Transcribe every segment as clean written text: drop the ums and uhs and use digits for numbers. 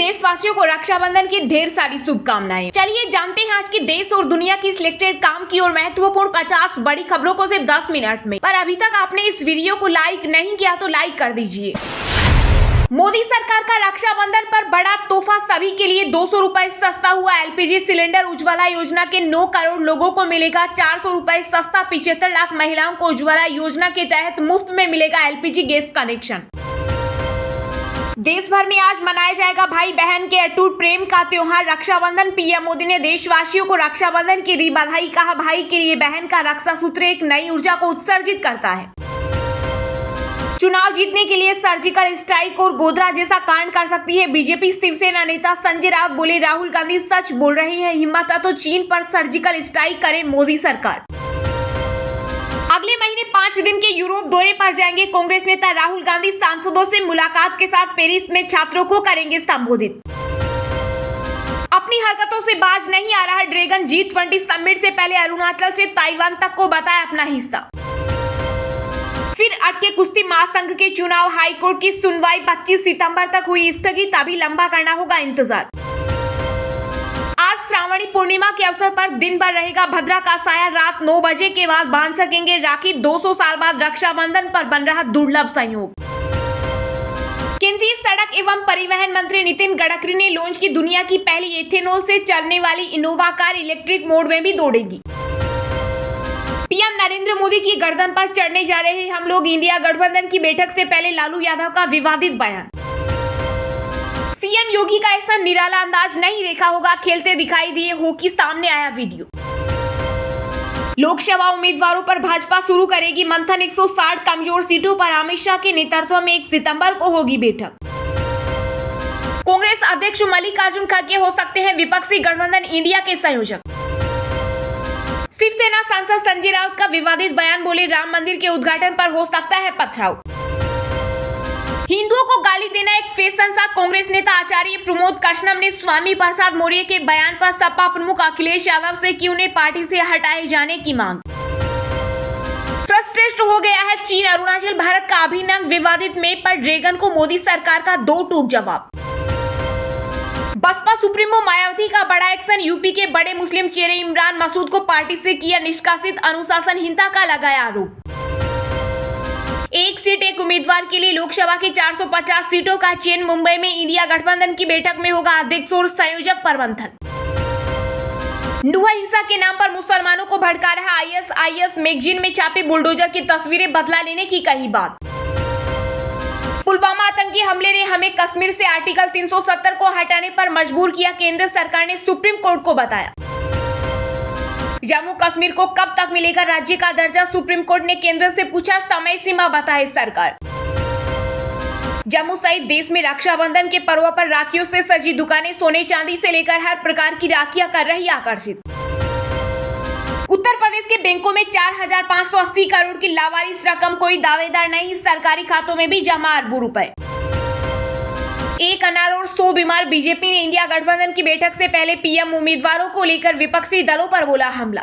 देशवासियों को रक्षाबंधन की ढेर सारी शुभकामनाएं। चलिए जानते हैं आज की देश और दुनिया की सिलेक्टेड काम की और महत्वपूर्ण 50 बड़ी खबरों को सिर्फ 10 मिनट में। पर अभी तक आपने इस वीडियो को लाइक नहीं किया तो लाइक कर दीजिए। मोदी सरकार का रक्षाबंधन पर बड़ा तोहफा, सभी के लिए 200 रुपए सस्ता हुआ एलपीजी सिलेंडर। उज्ज्वला योजना के 9 करोड़ लोगों को मिलेगा 400 रुपए सस्ता। 75 लाख महिलाओं को उज्ज्वला योजना के तहत मुफ्त में मिलेगा एलपीजी गैस कनेक्शन। देश भर में आज मनाया जाएगा भाई बहन के अटूट प्रेम का त्योहार रक्षाबंधन। पीएम मोदी ने देशवासियों को रक्षाबंधन की दी बधाई। कहा, भाई के लिए बहन का रक्षा सूत्र एक नई ऊर्जा को उत्सर्जित करता है। चुनाव जीतने के लिए सर्जिकल स्ट्राइक और गोधरा जैसा कांड कर सकती है बीजेपी। शिवसेना नेता संजय राउत बोले, राहुल गांधी सच बोल रहे हैं, हिम्मत है तो चीन पर सर्जिकल स्ट्राइक करे मोदी सरकार। अगले महीने 5 दिन के यूरोप दौरे पर जाएंगे कांग्रेस नेता राहुल गांधी। सांसदों से मुलाकात के साथ पेरिस में छात्रों को करेंगे संबोधित। अपनी हरकतों से बाज नहीं आ रहा ड्रैगन। G20 समिट से पहले अरुणाचल से ताइवान तक को बताया अपना हिस्सा। फिर अटके कुश्ती महासंघ के चुनाव, हाईकोर्ट की सुनवाई 25 सितंबर तक हुई स्थगित। अभी लंबा करना होगा इंतजार। आज श्रावणी पूर्णिमा के अवसर पर दिन भर रहेगा भद्रा का साया। रात 9 बजे के बाद बांध सकेंगे राखी। 200 साल बाद रक्षाबंधन पर बन रहा दुर्लभ संयोग। केंद्रीय सड़क एवं परिवहन मंत्री नितिन गडकरी ने लॉन्च की दुनिया की पहली एथेनॉल से चलने वाली इनोवा कार। इलेक्ट्रिक मोड में भी दौड़ेगी। पीएम नरेंद्र मोदी की गर्दन पर चढ़ने जा रहे हम लोग। इंडिया गठबंधन की बैठक से पहले लालू यादव का विवादित बयान। सीएम योगी का ऐसा निराला अंदाज नहीं देखा होगा, खेलते दिखाई दिए हॉकी। सामने आया वीडियो। लोकसभा उम्मीदवारों पर भाजपा शुरू करेगी मंथन। 160 कमजोर सीटों पर अमित शाह के नेतृत्व में 1 सितंबर को होगी बैठक। कांग्रेस अध्यक्ष मल्लिकार्जुन खड़गे हो सकते हैं विपक्षी गठबंधन इंडिया के संयोजक। शिवसेना सांसद संजय राउत का विवादित बयान। बोले, राम मंदिर के उद्घाटन पर हो सकता है पथराव। हिंदुओं को गाली देना एक फैशन सा। कांग्रेस नेता आचार्य प्रमोद कृष्णम ने स्वामी प्रसाद मौर्य के बयान पर सपा प्रमुख अखिलेश यादव से की उन्हें पार्टी से हटाए जाने की मांग। फ्रस्ट्रेट हो गया है चीन। अरुणाचल भारत का अभिनव विवादित मैप पर ड्रैगन को मोदी सरकार का 2 टूक जवाब। बसपा सुप्रीमो मायावती का बड़ा एक्शन। यूपी के बड़े मुस्लिम चेहरे इमरान मसूद को पार्टी से किया निष्कासित। अनुशासनहीनता का लगाया आरोप। एक सीट एक उम्मीदवार के लिए लोकसभा की 450 सीटों का चयन। मुंबई में इंडिया गठबंधन की बैठक में होगा अध्यक्ष और संयोजक पर मंथन। नुहा हिंसा के नाम पर मुसलमानों को भड़का रहा ISIS। मैगजीन में छापे बुलडोजर की तस्वीरें, बदला लेने की कही बात। पुलवामा आतंकी हमले ने हमें कश्मीर से आर्टिकल 370 को हटाने पर मजबूर किया, केंद्र सरकार ने सुप्रीम कोर्ट को बताया। जम्मू कश्मीर को कब तक मिलेगा राज्य का दर्जा, सुप्रीम कोर्ट ने केंद्र से पूछा, समय सीमा बताए सरकार। जम्मू सहित देश में रक्षाबंधन के पर्व पर राखियों से सजी दुकानें सोने चांदी से लेकर हर प्रकार की राखियां कर रही आकर्षित। उत्तर प्रदेश के बैंकों में 4,580 करोड़ की लावारिस रकम, कोई दावेदार नहीं, सरकारी खातों में भी जमा अरबों रुपए। एक अनार और 100 बीमार। बीजेपी ने इंडिया गठबंधन की बैठक से पहले पीएम उम्मीदवारों को लेकर विपक्षी दलों पर बोला हमला।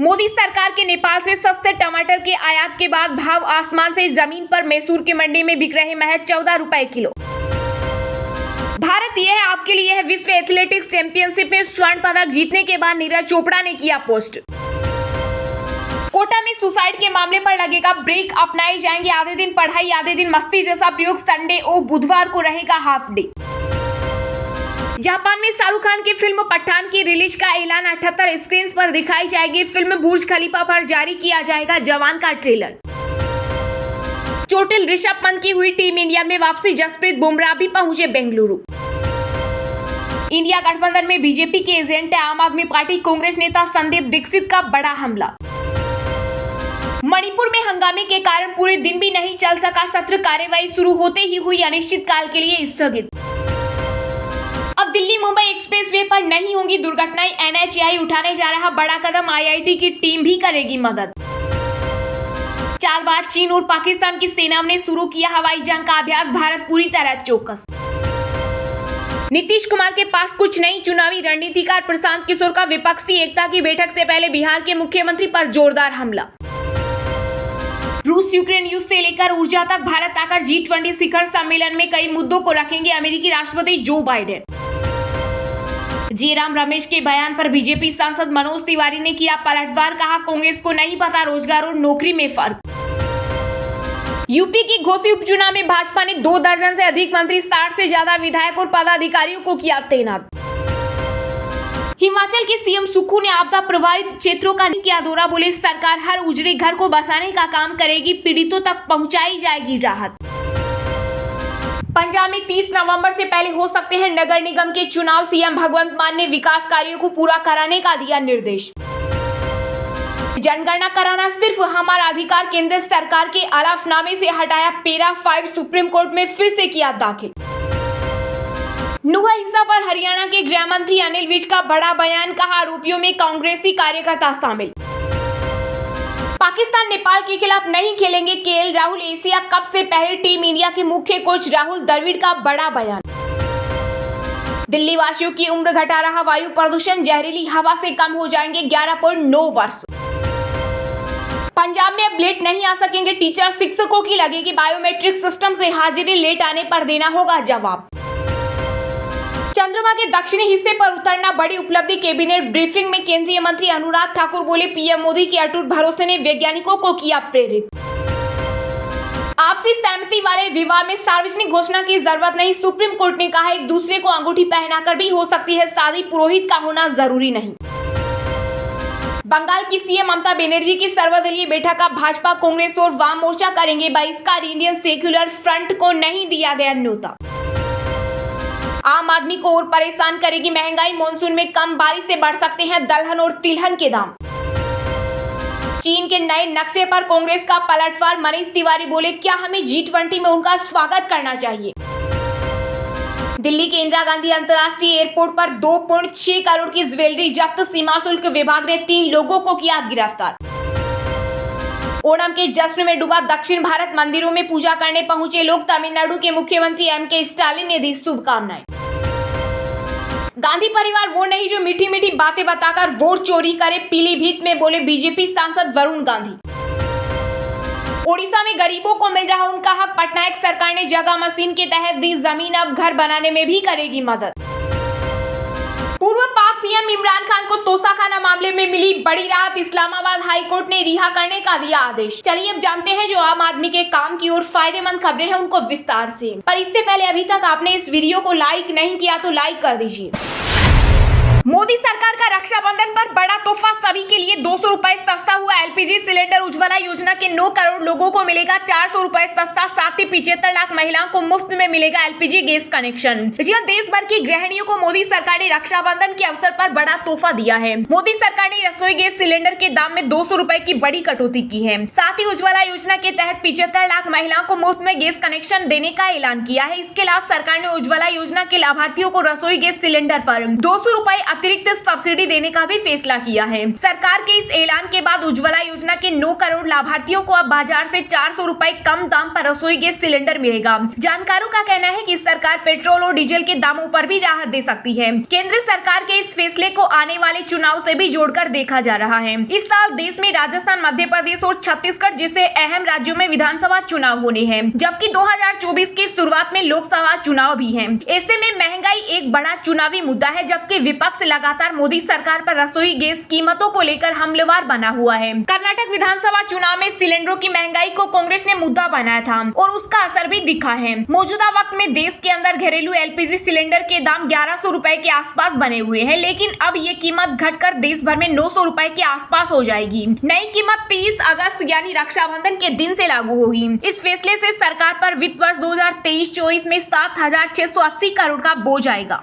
मोदी सरकार के नेपाल से सस्ते टमाटर के आयात के बाद भाव आसमान से जमीन पर। मैसूर की मंडी में बिक रहे महज 14 रुपए किलो। भारत यह है आपके लिए है। विश्व एथलेटिक्स चैंपियनशिप में स्वर्ण पदक जीतने के बाद नीरज चोपड़ा ने किया पोस्ट। कोटा में सुसाइड के मामले पर लगेगा ब्रेक। अपनाए जाएंगे आधे दिन पढ़ाई आधे दिन मस्ती जैसा प्रयोग। संडे और बुधवार को रहेगा हाफ डे। जापान में शाहरुख खान की फिल्म पठान की रिलीज का ऐलान। 78 स्क्रीन पर दिखाई जाएगी फिल्म। बुर्ज खलीफा पर जारी किया जाएगा जवान का ट्रेलर। चोटिल ऋषभ पंत की हुई टीम इंडिया में वापसी। जसप्रीत बुमराह भी पहुंचे बेंगलुरु। इंडिया गठबंधन में बीजेपी के एजेंट है आम आदमी पार्टी। कांग्रेस नेता संदीप दीक्षित का बड़ा हमला। मणिपुर में हंगामे के कारण पूरे दिन भी नहीं चल सका सत्र। कार्यवाही शुरू होते ही हुई अनिश्चितकाल के लिए स्थगित। अब दिल्ली मुंबई एक्सप्रेसवे पर नहीं होंगी दुर्घटनाएं। NHAI उठाने जा रहा बड़ा कदम। IIT की टीम भी करेगी मदद। चालबाज चीन और पाकिस्तान की सेना ने शुरू किया हवाई जंग का अभ्यास। भारत पूरी तरह चौकस। नीतीश कुमार के पास कुछ नहीं। चुनावी रणनीतिकार प्रशांत किशोर का विपक्षी एकता की बैठक से पहले बिहार के मुख्यमंत्री पर जोरदार हमला। रूस यूक्रेन युद्ध से लेकर ऊर्जा तक भारत आकर G20 शिखर सम्मेलन में कई मुद्दों को रखेंगे अमेरिकी राष्ट्रपति जो बाइडेन। जयराम रमेश के बयान पर बीजेपी सांसद मनोज तिवारी ने किया पलटवार, कहा कांग्रेस को नहीं पता रोजगार और नौकरी में फर्क। यूपी की घोसी उपचुनाव में भाजपा ने 2 दर्जन से अधिक मंत्री, 60 से ज्यादा विधायक और पदाधिकारियों को किया तैनात। हिमाचल के सीएम सुक्खू ने आपदा प्रभावित क्षेत्रों का किया दौरा, बोले सरकार हर उजड़े घर को बसाने का काम करेगी, पीड़ितों तक पहुंचाई जाएगी राहत। पंजाब में 30 नवंबर से पहले हो सकते हैं नगर निगम के चुनाव, सीएम भगवंत मान ने विकास कार्यों को पूरा कराने का दिया निर्देश। जनगणना कराना सिर्फ हमारा अधिकार, केंद्र सरकार के हलफनामे से हटाया पैरा 5, सुप्रीम कोर्ट में फिर से किया दाखिल। नुआ हिंसा पर हरियाणा के गृह मंत्री अनिल विज का बड़ा बयान, कहा आरोपियों में कांग्रेसी कार्यकर्ता शामिल। पाकिस्तान नेपाल के खिलाफ नहीं खेलेंगे केएल राहुल, एशिया कप से पहले टीम इंडिया के मुख्य कोच राहुल द्रविड़ का बड़ा बयान। दिल्ली वासियों की उम्र घटा रहा वायु प्रदूषण, जहरीली हवा से कम हो जाएंगे 11.9 वर्ष। पंजाब में अब लेट नहीं आ सकेंगे टीचर, शिक्षकों की लगेगी बायोमेट्रिक सिस्टम से हाजिरी, लेट आने पर देना होगा जवाब। चंद्रमा के दक्षिणी हिस्से पर उतरना बड़ी उपलब्धि, कैबिनेट ब्रीफिंग में केंद्रीय मंत्री अनुराग ठाकुर बोले पीएम मोदी के अटूट भरोसे ने वैज्ञानिकों को किया प्रेरित। आपसी सहमति वाले विवाह में सार्वजनिक घोषणा की जरूरत नहीं, सुप्रीम कोर्ट ने कहा एक दूसरे को अंगूठी पहनाकर भी हो सकती है शादी, पुरोहित का होना जरूरी नहीं। बंगाल की सीएम ममता बनर्जी की सर्वदलीय बैठक का भाजपा, कांग्रेस और वाम मोर्चा करेंगे बहिष्कार, इंडियन सेक्युलर फ्रंट को नहीं दिया गया न्योता। आम आदमी को और परेशान करेगी महंगाई, मॉनसून में कम बारिश से बढ़ सकते हैं दलहन और तिलहन के दाम। चीन के नए नक्शे पर कांग्रेस का पलटवार, मनीष तिवारी बोले क्या हमें G20 में उनका स्वागत करना चाहिए। दिल्ली के इंदिरा गांधी अंतर्राष्ट्रीय एयरपोर्ट पर 2.6 करोड़ की ज्वेलरी जब्त, सीमा शुल्क विभाग ने 3 लोगों को किया गिरफ्तार। ओणम के जश्न में डूबा दक्षिण भारत, मंदिरों में पूजा करने पहुंचे लोग, तमिलनाडु के मुख्यमंत्री M.K. स्टालिन ने दी शुभकामनाएं। गांधी परिवार वो नहीं जो मीठी मीठी बातें बताकर वोट चोरी करे, पीलीभीत में बोले बीजेपी सांसद वरुण गांधी। ओडिशा में गरीबों को मिल रहा उनका हक, पटनायक सरकार ने जगह मशीन के तहत दी जमीन, अब घर बनाने में भी करेगी मदद। पूर्व पाक पीएम इमरान खान को तोशाखाना मामले में मिली बड़ी राहत, इस्लामाबाद हाई कोर्ट ने रिहा करने का दिया आदेश। चलिए अब जानते हैं जो आम आदमी के काम की और फायदेमंद खबरें हैं उनको विस्तार से। पर इससे पहले अभी तक आपने इस वीडियो को लाइक नहीं किया तो लाइक कर दीजिए। मोदी सरकार का रक्षाबंधन पर बड़ा तोहफा, सभी के लिए 200 रुपए सस्ता हुआ एलपीजी सिलेंडर। उज्ज्वला योजना के 9 करोड़ लोगों को मिलेगा 400 रुपए सस्ता, साथ ही 75 लाख महिलाओं को मुफ्त में मिलेगा एलपीजी गैस कनेक्शन। जी हां, देश भर की गृहिणियों को मोदी सरकार ने रक्षाबंधन के अवसर पर बड़ा तोहफा दिया है। मोदी सरकार ने रसोई गैस सिलेंडर के दाम में 200 रुपए की बड़ी कटौती की है। साथ ही उज्ज्वला योजना के तहत 75 लाख महिलाओं को मुफ्त में गैस कनेक्शन देने का ऐलान किया है। इसके अलावा सरकार ने उज्ज्वला योजना के लाभार्थियों को रसोई गैस सिलेंडर पर 200 रुपए अतिरिक्त सब्सिडी देने का भी फैसला किया है। सरकार के इस ऐलान के बाद उज्ज्वला योजना के 9 करोड़ लाभार्थियों को अब बाजार से 400 रुपए कम दाम पर रसोई गैस सिलेंडर मिलेगा। जानकारों का कहना है कि सरकार पेट्रोल और डीजल के दामों पर भी राहत दे सकती है। केंद्र सरकार के इस फैसले को आने वाले चुनाव से भी जोड़कर देखा जा रहा है। इस साल देश में राजस्थान, मध्य प्रदेश और छत्तीसगढ़ जैसे अहम राज्यों में विधानसभा चुनाव होने हैं, जबकि 2024 की शुरुआत में लोकसभा चुनाव भी है। ऐसे में महंगाई एक बड़ा चुनावी मुद्दा है, जबकि विपक्ष लगातार मोदी सरकार पर रसोई गैस कीमतों को लेकर हमलेवार बना हुआ है। कर्नाटक विधानसभा चुनाव में सिलेंडरों की महंगाई को कांग्रेस ने मुद्दा बनाया था और उसका असर भी दिखा है। मौजूदा वक्त में देश के अंदर घरेलू एलपीजी सिलेंडर के दाम 1100 रुपए के आसपास बने हुए हैं, लेकिन अब ये कीमत घटकर देश भर में 900 रुपए के आसपास हो जाएगी। नई कीमत 30 अगस्त यानी रक्षाबंधन के दिन से लागू होगी। इस फैसले से सरकार पर वित्त वर्ष 2023-24 में 7,680 करोड़ का बोझ आएगा।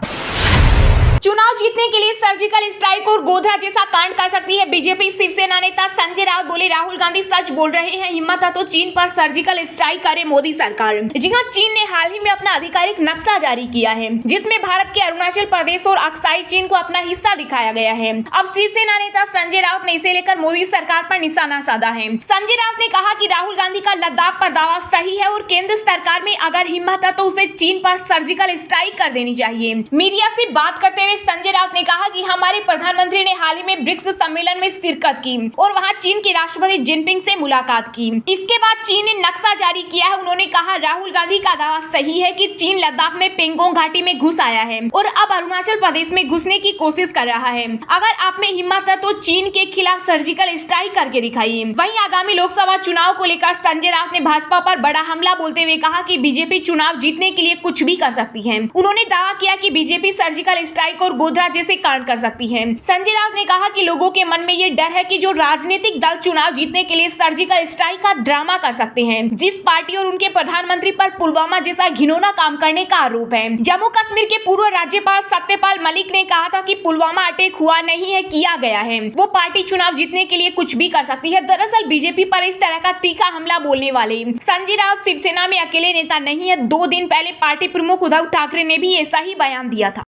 चुनाव जीतने के लिए सर्जिकल स्ट्राइक और गोधरा जैसा कांड कर सकती है बीजेपी। शिवसेना नेता संजय राउत बोले राहुल गांधी सच बोल रहे हैं, हिम्मत है तो चीन पर सर्जिकल स्ट्राइक करे मोदी सरकार। जी हां, चीन ने हाल ही में अपना आधिकारिक नक्शा जारी किया है, जिसमें भारत के अरुणाचल प्रदेश और अक्साई चीन को अपना हिस्सा दिखाया गया है। अब शिवसेना नेता संजय राउत ने इसे लेकर मोदी सरकार पर निशाना साधा है। संजय राउत ने कहा कि राहुल गांधी का लद्दाख पर दावा सही है और केंद्र सरकार में अगर हिम्मत है तो उसे चीन पर सर्जिकल स्ट्राइक कर देनी चाहिए। मीडिया से बात करते हुए संजय राउत ने कहा कि हमारे प्रधानमंत्री ने हाल ही में ब्रिक्स सम्मेलन में शिरकत की और वहां चीन के राष्ट्रपति जिनपिंग से मुलाकात की। इसके बाद चीन ने नक्शा जारी किया है। उन्होंने कहा राहुल गांधी का दावा सही है कि चीन लद्दाख में पेंगोंग घाटी में घुस आया है और अब अरुणाचल प्रदेश में घुसने की कोशिश कर रहा है। अगर आप में हिम्मत है तो चीन के खिलाफ सर्जिकल स्ट्राइक करके दिखाइए। वहीं आगामी लोकसभा चुनाव को लेकर संजय राउत ने भाजपा पर बड़ा हमला बोलते हुए कहा कि बीजेपी चुनाव जीतने के लिए कुछ भी कर सकती है। उन्होंने दावा किया कि बीजेपी सर्जिकल स्ट्राइक और गोधरा जैसे कांड कर सकती है। संजय राउत ने कहा कि लोगों के मन में ये डर है कि जो राजनीतिक दल चुनाव जीतने के लिए सर्जिकल स्ट्राइक का ड्रामा कर सकते हैं। जिस पार्टी और उनके प्रधानमंत्री पर पुलवामा जैसा घिनौना काम करने का आरोप है। जम्मू कश्मीर के पूर्व राज्यपाल सत्यपाल मलिक ने कहा था कि पुलवामा अटैक हुआ नहीं है, किया गया है। वो पार्टी चुनाव जीतने के लिए कुछ भी कर सकती है। दरअसल बीजेपी पर इस तरह का तीखा हमला बोलने वाले संजय राउत शिवसेना में अकेले नेता नहीं है। 2 दिन पहले पार्टी प्रमुख उद्धव ठाकरे ने भी ऐसा ही बयान दिया था।